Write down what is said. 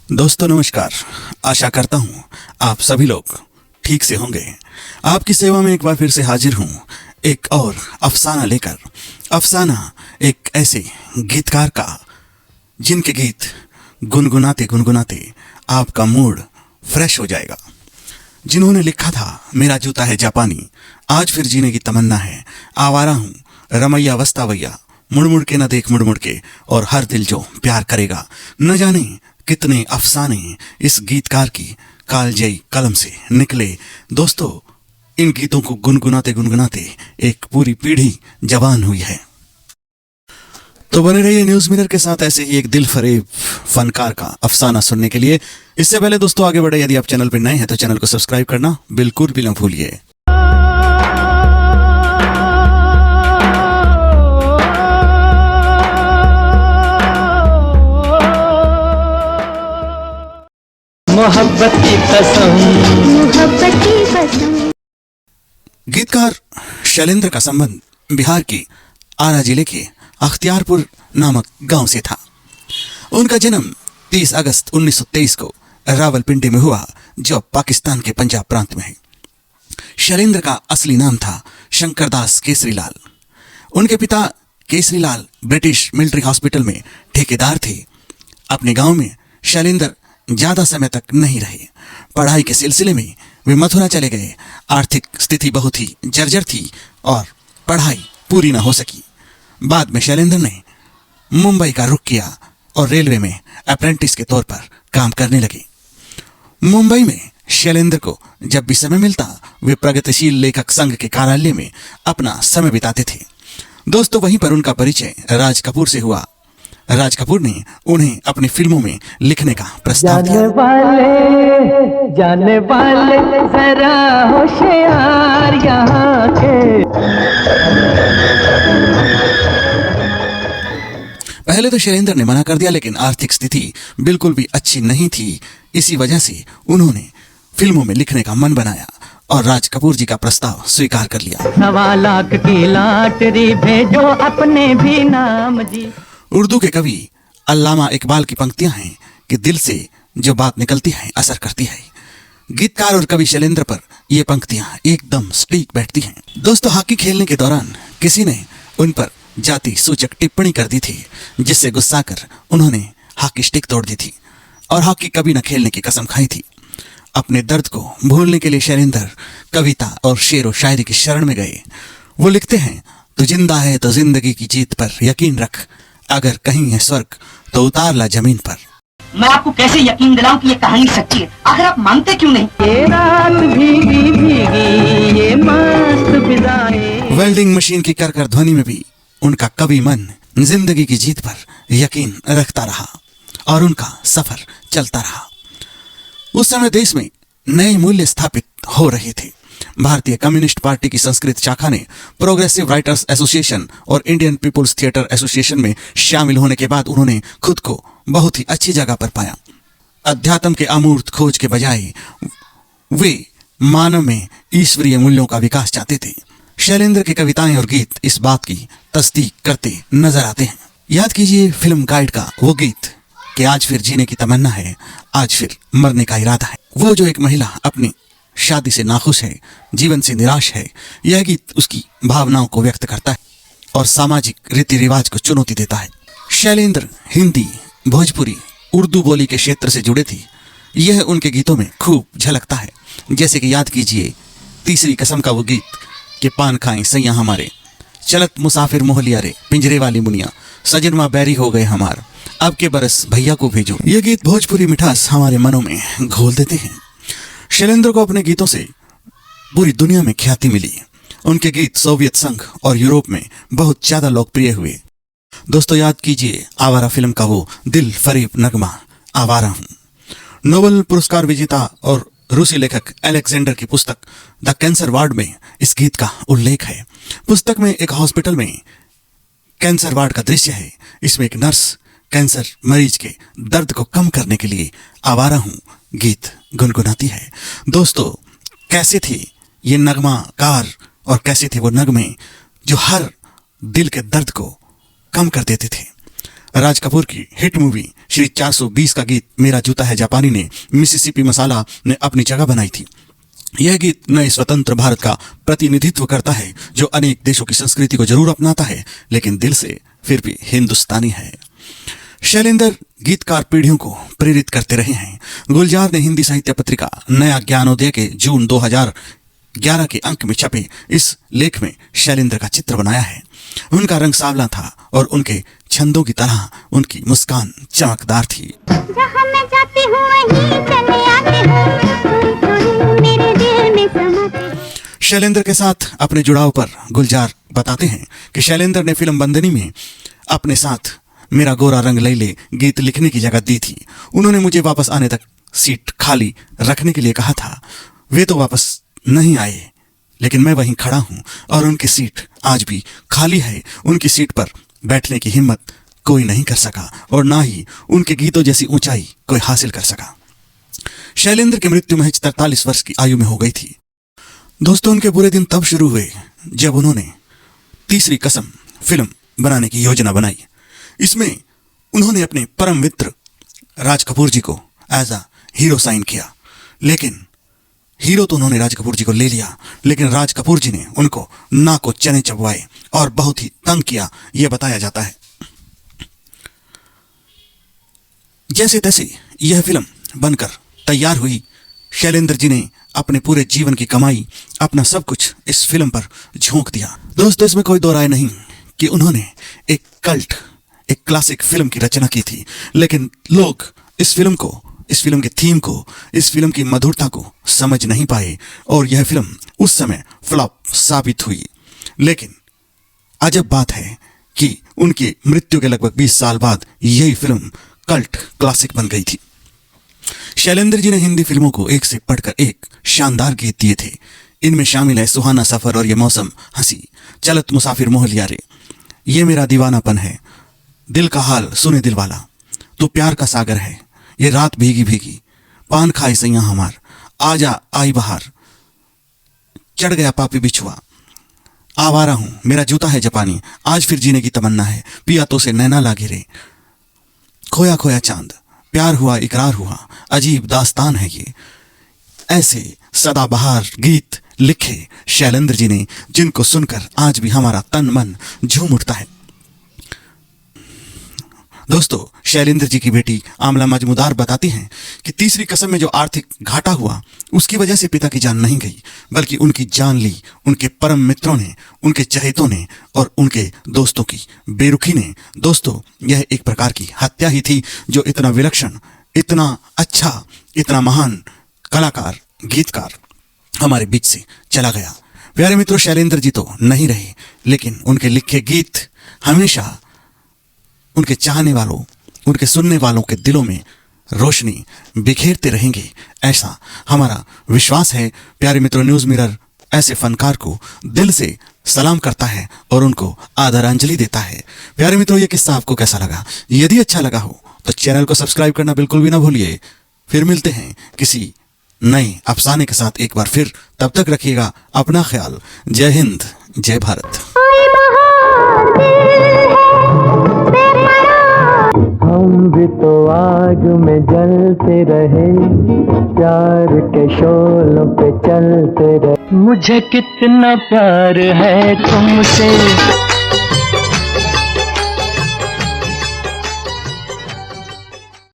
दोस्तों नमस्कार। आशा करता हूँ आप सभी लोग ठीक से होंगे। आपकी सेवा में एक बार फिर से हाजिर हूँ एक और अफसाना लेकर। अफसाना एक ऐसे गीतकार का जिनके गीत गुनगुनाते गुनगुनाते आपका मूड फ्रेश हो जाएगा। जिन्होंने लिखा था मेरा जूता है जापानी, आज फिर जीने की तमन्ना है, आवारा हूँ, रमैया वस्तावैया, मुड़ मुड़ के न देख मुड़ मुड़ के, और हर दिल जो प्यार करेगा। न जाने कितने अफसाने इस गीतकार की कालजयी कलम से निकले। दोस्तों, इन गीतों को गुनगुनाते गुनगुनाते एक पूरी पीढ़ी जवान हुई है। तो बने रहिए न्यूज मिरर के साथ ऐसे ही एक दिल फरेब फनकार का अफसाना सुनने के लिए। इससे पहले दोस्तों आगे बढ़े, यदि आप चैनल पर नए हैं तो चैनल को सब्सक्राइब करना बिल्कुल भी ना भूलिए। मोहब्बत की कसम, मोहब्बत की कसम। गीतकार शैलेंद्र का संबंध बिहार के आरा जिले के अख्तियारपुर नामक गांव से था। उनका जन्म 30 अगस्त 1923 को रावलपिंडी में हुआ, जो पाकिस्तान के पंजाब प्रांत में है। शैलेंद्र का असली नाम था शंकरदास केसरीलाल। उनके पिता केसरीलाल ब्रिटिश मिलिट्री हॉस्पिटल में ठेकेदार थे। अपने गांव में शैलेंद्र ज्यादा समय तक नहीं रहे। पढ़ाई के सिलसिले में वे मथुरा चले गए। आर्थिक स्थिति बहुत ही जर्जर थी और पढ़ाई पूरी न हो सकी। बाद में शैलेंद्र ने मुंबई का रुख किया और रेलवे में अप्रेंटिस के तौर पर काम करने लगे। मुंबई में शैलेंद्र को जब भी समय मिलता वे प्रगतिशील लेखक संघ के कार्यालय में अपना समय बिताते थे। दोस्तों, वहीं पर उनका परिचय राज कपूर से हुआ। राज कपूर ने उन्हें अपनी फिल्मों में लिखने का प्रस्ताव दिया। जाने वाले जरा होशियार यहाँ के। पहले तो शैलेंद्र ने मना कर दिया, लेकिन आर्थिक स्थिति बिल्कुल भी अच्छी नहीं थी। इसी वजह से उन्होंने फिल्मों में लिखने का मन बनाया और राज कपूर जी का प्रस्ताव स्वीकार कर लिया। 1.25 लाख की लॉटरी भेजो अपने भी नाम जी। उर्दू के कवि अल्लामा इकबाल की पंक्तियां हैं कि दिल से जो बात निकलती है असर करती है। गीतकार और कवि शैलेंद्र पर ये पंक्तियां एकदम सटीक बैठती हैं। दोस्तों, हॉकी खेलने के दौरान किसी ने उन पर जाति सूचक टिप्पणी कर दी थी, जिससे गुस्सा कर उन्होंने हॉकी स्टिक तोड़ दी थी और हॉकी कभी न खेलने की कसम खाई थी। अपने दर्द को भूलने के लिए शैलेंद्र कविता और शेर व शायरी की शरण में गए। वो लिखते हैं, तू जिंदा है तो जिंदगी की जीत पर यकीन रख, अगर कहीं है स्वर्ग तो उतार ला जमीन पर। मैं आपको कैसे यकीन दिलाऊं कि ये कहानी सच्ची है, आखिर आप मानते क्यों नहीं? ये रात भीगी भीगी ये मस्त विदाएं। वेल्डिंग मशीन की करकर ध्वनि में भी उनका कवि मन जिंदगी की जीत पर यकीन रखता रहा और उनका सफर चलता रहा। उस समय देश में नए मूल्य स्थापित हो रहे थे। भारतीय कम्युनिस्ट पार्टी की संस्कृत शाखा ने प्रोग्रेसिव राइटर्स एसोसिएशन और इंडियन पीपुल्स थिएटर एसोसिएशन में शामिल होने के बाद उन्होंने खुद को बहुत ही अच्छी जगह पर पाया। अध्यात्म के अमूर्त खोज के बजाय वे मानव में ईश्वरीय मूल्यों का विकास चाहते थे। शैलेंद्र की कविताएं और गीत इस बात की तस्दीक करते नजर आते हैं। याद कीजिए फिल्म गाइड का वो गीत कि आज फिर जीने की तमन्ना है, आज फिर मरने का इरादा है। वो जो एक महिला अपनी शादी से नाखुश है, जीवन से निराश है, यह गीत उसकी भावनाओं को व्यक्त करता है और सामाजिक रीति रिवाज को चुनौती देता है। शैलेंद्र हिंदी, भोजपुरी, उर्दू बोली के क्षेत्र से जुड़े थे। यह उनके गीतों में खूब झलकता है। जैसे कि याद कीजिए तीसरी कसम का वो गीत कि पान खाएं सैया हमारे, चलत मुसाफिर मोहलिया रे, पिंजरे वाली मुनिया, सजनवा बैरी हो गए हमार, अब के बरस भैया को भेजो। ये गीत भोजपुरी मिठास हमारे मनों में घोल देते हैं। शैलेंद्र को अपने गीतों से पूरी दुनिया में ख्याति मिली। उनके गीत सोवियत संघ और यूरोप में बहुत ज्यादा लोकप्रिय हुए। दोस्तों, याद कीजिए आवारा फिल्म का वो दिल फरेब नगमा आवारा हूं। नोबेल पुरस्कार विजेता और रूसी लेखक अलेक्जेंडर की पुस्तक द कैंसर वार्ड में इस गीत का उल्लेख है। पुस्तक में एक हॉस्पिटल में कैंसर वार्ड का दृश्य है। इसमें एक नर्स कैंसर मरीज के दर्द को कम करने के लिए आवारा हूं गीत गुनगुनाती है। दोस्तों, कैसे थे ये नगमाकार और कैसे थे वो नगमे जो हर दिल के दर्द को कम कर देते थे। राज कपूर की हिट मूवी श्री 420 का गीत मेरा जूता है जापानी ने मिसिसिपी मसाला ने अपनी जगह बनाई थी। यह गीत नए स्वतंत्र भारत का प्रतिनिधित्व करता है, जो अनेक देशों की संस्कृति को जरूर अपनाता है, लेकिन दिल से फिर भी हिंदुस्तानी है। शैलेंद्र गीतकार पीढ़ियों को प्रेरित करते रहे हैं। गुलजार ने हिंदी साहित्य पत्रिका नया ज्ञानोदय के जून 2011 के अंक में छपे इस लेख में शैलेंद्र का चित्र बनाया है। उनका रंग सांवला था और उनके छंदों की तरह उनकी मुस्कान चमकदार थी। जहाँ मैं जाती हूँ वहीं चले आते हो, तुम मेरे दिल में समाते हो। शैलेंद्र के साथ अपने जुड़ाव पर गुलजार बताते हैं कि शैलेंद्र ने फिल्म बंदनी में अपने साथ मेरा गोरा रंग लैले गीत लिखने की जगह दी थी। उन्होंने मुझे वापस आने तक सीट खाली रखने के लिए कहा था। वे तो वापस नहीं आए, लेकिन मैं वहीं खड़ा हूं और उनकी सीट आज भी खाली है। उनकी सीट पर बैठने की हिम्मत कोई नहीं कर सका और ना ही उनके गीतों जैसी ऊंचाई कोई हासिल कर सका। शैलेंद्र की मृत्यु महज 43 वर्ष की आयु में हो गई थी। दोस्तों, उनके बुरे दिन तब शुरू हुए जब उन्होंने तीसरी कसम फिल्म बनाने की योजना बनाई। इसमें उन्होंने अपने परम मित्र राज कपूर जी को एज अ हीरो साइन किया, लेकिन हीरो तो उन्होंने राज कपूर जी को ले लिया, लेकिन राज कपूर जी ने उनको नाक को चने चबवाए और बहुत ही तंग किया, यह बताया जाता है। जैसे तैसे यह फिल्म बनकर तैयार हुई। शैलेंद्र जी ने अपने पूरे जीवन की कमाई, अपना सब कुछ इस फिल्म पर झोंक दिया। दोस्तों, इसमें कोई दो राय नहीं कि उन्होंने एक कल्ट, एक क्लासिक फिल्म की रचना की थी, लेकिन लोग इस फिल्म के थीम को, इस फिल्म की मधुरता को समझ नहीं पाए और यह फिल्म उस समय फ्लॉप साबित हुई। लेकिन अजब बात है कि उनकी मृत्यु के लगभग 20 साल बाद यही फिल्म कल्ट क्लासिक बन गई थी। शैलेंद्र जी ने हिंदी फिल्मों को एक से बढ़कर एक शानदार गीत दिए थे। इनमें शामिल है सुहाना सफर और ये मौसम हंसी, चलत मुसाफिर मोह लिया रे, ये मेरा दीवानापन है, दिल का हाल सुने दिल वाला, तू प्यार का सागर है, ये रात भीगी भीगी, पान खाई सैया हमार, आजा आई बहार, चढ़ गया पापी बिछुआ, आवारा हूं, मेरा जूता है जापानी, आज फिर जीने की तमन्ना है, पिया तो से नैना लागे रे, खोया खोया चांद, प्यार हुआ इकरार हुआ, अजीब दास्तान है ये। ऐसे सदाबहार गीत लिखे शैलेंद्र जी ने, जिनको सुनकर आज भी हमारा तन मन झूम उठता है। दोस्तों, शैलेंद्र जी की बेटी आमला मजमुदार बताती हैं कि तीसरी कसम में जो आर्थिक घाटा हुआ, उसकी वजह से पिता की जान नहीं गई, बल्कि उनकी जान ली उनके परम मित्रों ने, उनके चहेतों ने और उनके दोस्तों की बेरुखी ने। दोस्तों, यह एक प्रकार की हत्या ही थी, जो इतना विलक्षण, इतना अच्छा, इतना महान कलाकार, गीतकार हमारे बीच से चला गया। प्यारे मित्रों, शैलेंद्र जी तो नहीं रहे, लेकिन उनके लिखे गीत हमेशा उनके चाहने वालों, उनके सुनने वालों के दिलों में रोशनी बिखेरते रहेंगे, ऐसा हमारा विश्वास है। प्यारे मित्रों, न्यूज़ मिरर ऐसे फनकार को दिल से सलाम करता है और उनको आदरांजलि देता है। प्यारे मित्रों, ये किस्सा आपको कैसा लगा? यदि अच्छा लगा हो तो चैनल को सब्सक्राइब करना बिल्कुल भी ना भूलिए। फिर मिलते हैं किसी नए अफसाने के साथ एक बार फिर। तब तक रखिएगा अपना ख्याल। जय हिंद, जय भारत। हम भी तो आग में जलते रहे, प्यार के शोलों पे चलते रहे। मुझे कितना प्यार है तुमसे,